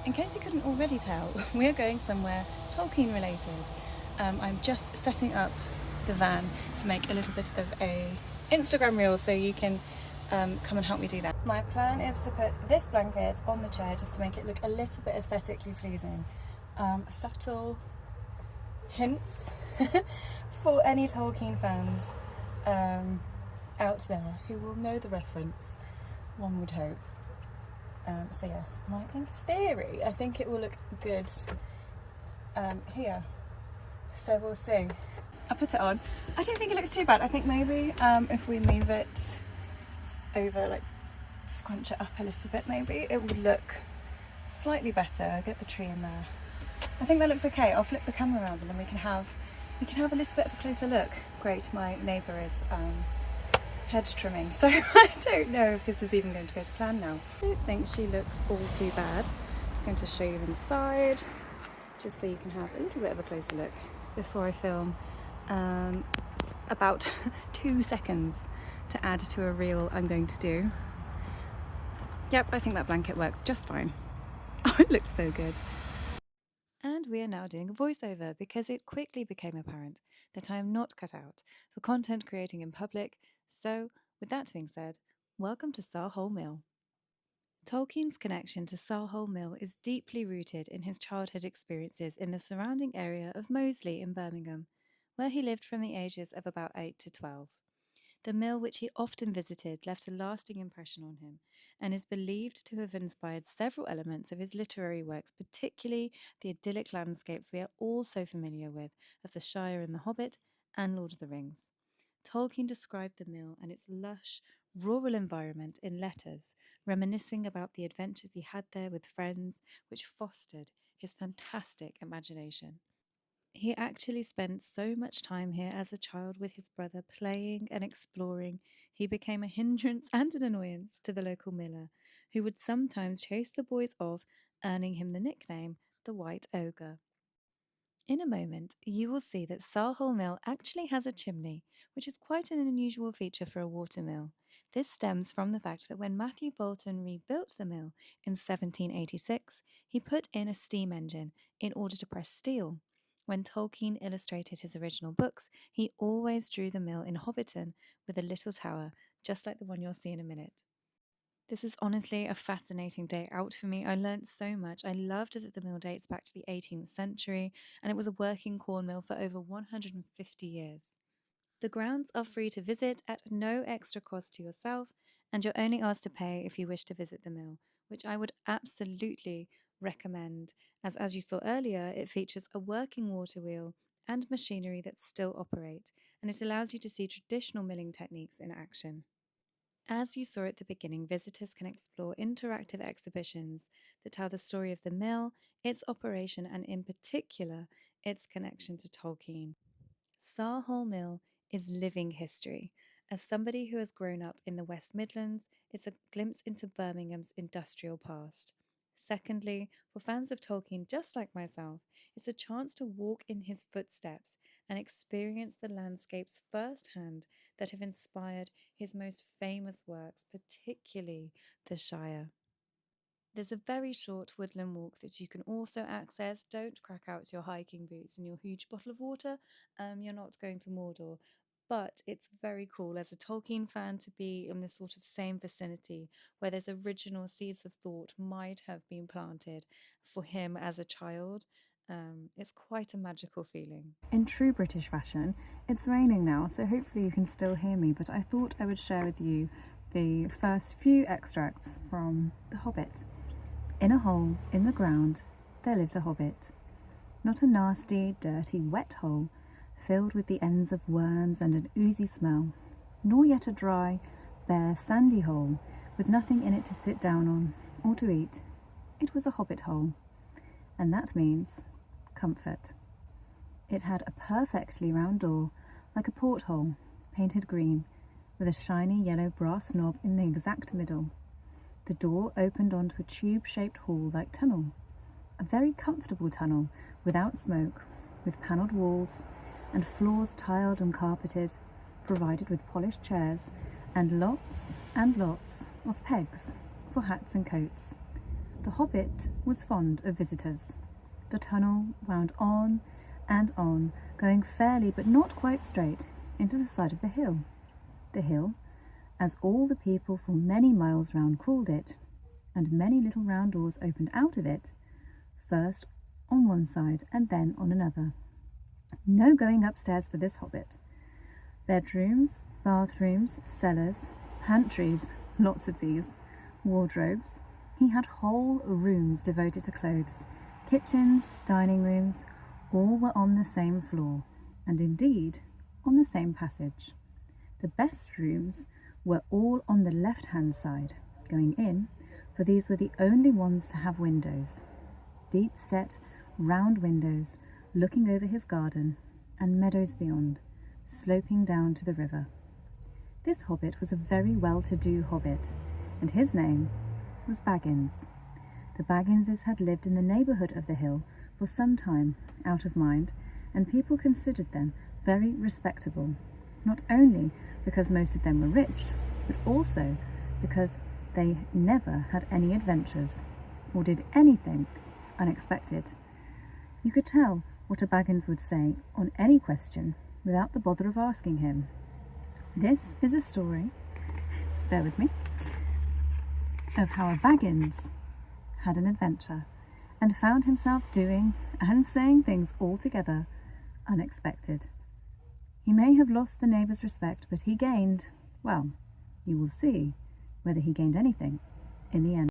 in case you couldn't already tell, we're going somewhere Tolkien related. I'm just setting up the van to make a little bit of a Instagram reel, so you can come and help me do that. My plan is to put this blanket on the chair just to make it look a little bit aesthetically pleasing. Subtle hints for any Tolkien fans out there who will know the reference, one would hope. So yes, in theory, I think it will look good here. So we'll see. I'll put it on. I don't think it looks too bad. I think maybe if we move it over, like scrunch it up a little bit, maybe it would look slightly better. Get the tree in there. I think that looks okay. I'll flip the camera around and then we can have a little bit of a closer look. Great, my neighbour is head trimming, so I don't know if this is even going to go to plan now. I don't think she looks all too bad. I'm just going to show you inside, just so you can have a little bit of a closer look before I film about 2 seconds to add to a reel I'm going to do. Yep, I think that blanket works just fine. Oh, it looks so good. And we are now doing a voiceover because it quickly became apparent that I am not cut out for content creating in public. So, with that being said, welcome to Sarehole Mill. Tolkien's connection to Sarehole Mill is deeply rooted in his childhood experiences in the surrounding area of Moseley in Birmingham, where he lived from the ages of about 8 to 12. The mill which he often visited left a lasting impression on him and is believed to have inspired several elements of his literary works, particularly the idyllic landscapes we are all so familiar with of the Shire in The Hobbit and Lord of the Rings. Tolkien described the mill and its lush, rural environment in letters, reminiscing about the adventures he had there with friends, which fostered his fantastic imagination. He actually spent so much time here as a child with his brother, playing and exploring. He became a hindrance and an annoyance to the local miller, who would sometimes chase the boys off, earning him the nickname the White Ogre. In a moment, you will see that Sarehole Mill actually has a chimney, which is quite an unusual feature for a water mill. This stems from the fact that when Matthew Boulton rebuilt the mill in 1786, he put in a steam engine in order to press steel. When Tolkien illustrated his original books, he always drew the mill in Hobbiton with a little tower, just like the one you'll see in a minute. This is honestly a fascinating day out for me. I learnt so much. I loved that the mill dates back to the 18th century and it was a working corn mill for over 150 years. The grounds are free to visit at no extra cost to yourself, and you're only asked to pay if you wish to visit the mill, which I would absolutely recommend, as you saw earlier, it features a working water wheel and machinery that still operate, and it allows you to see traditional milling techniques in action. As you saw at the beginning, visitors can explore interactive exhibitions that tell the story of the mill, its operation, and in particular, its connection to Tolkien. Sarehole Mill is living history. As somebody who has grown up in the West Midlands, it's a glimpse into Birmingham's industrial past. Secondly, for fans of Tolkien just like myself, it's a chance to walk in his footsteps and experience the landscapes firsthand that have inspired his most famous works, particularly the Shire. There's a very short woodland walk that you can also access. Don't crack out your hiking boots and your huge bottle of water. You're not going to Mordor. But it's very cool as a Tolkien fan to be in this sort of same vicinity where those original seeds of thought might have been planted for him as a child. It's quite a magical feeling. In true British fashion, it's raining now, so hopefully you can still hear me, but I thought I would share with you the first few extracts from The Hobbit. In a hole in the ground there lived a hobbit. Not a nasty, dirty, wet hole, filled with the ends of worms and an oozy smell, nor yet a dry, bare, sandy hole, with nothing in it to sit down on, or to eat. It was a hobbit hole, and that means comfort. It had a perfectly round door, like a porthole, painted green, with a shiny yellow brass knob in the exact middle. The door opened onto a tube-shaped hall-like tunnel, a very comfortable tunnel without smoke, with panelled walls and floors tiled and carpeted, provided with polished chairs and lots of pegs for hats and coats. The hobbit was fond of visitors. The tunnel wound on and on, going fairly but not quite straight into the side of the hill. The hill, as all the people for many miles round called it, and many little round doors opened out of it, first on one side and then on another. No going upstairs for this hobbit. Bedrooms, bathrooms, cellars, pantries, lots of these, wardrobes. He had whole rooms devoted to clothes. Kitchens, dining rooms, all were on the same floor, and indeed on the same passage. The best rooms were all on the left-hand side, going in, for these were the only ones to have windows, deep-set, round windows, looking over his garden, and meadows beyond, sloping down to the river. This hobbit was a very well-to-do hobbit, and his name was Baggins. The Bagginses had lived in the neighbourhood of the hill for some time, out of mind, and people considered them very respectable, not only because most of them were rich, but also because they never had any adventures, or did anything unexpected. You could tell what a Baggins would say on any question without the bother of asking him. This is a story, bear with me, of how a Baggins had an adventure and found himself doing and saying things altogether unexpected. He may have lost the neighbours' respect, but he gained, well, you will see whether he gained anything in the end.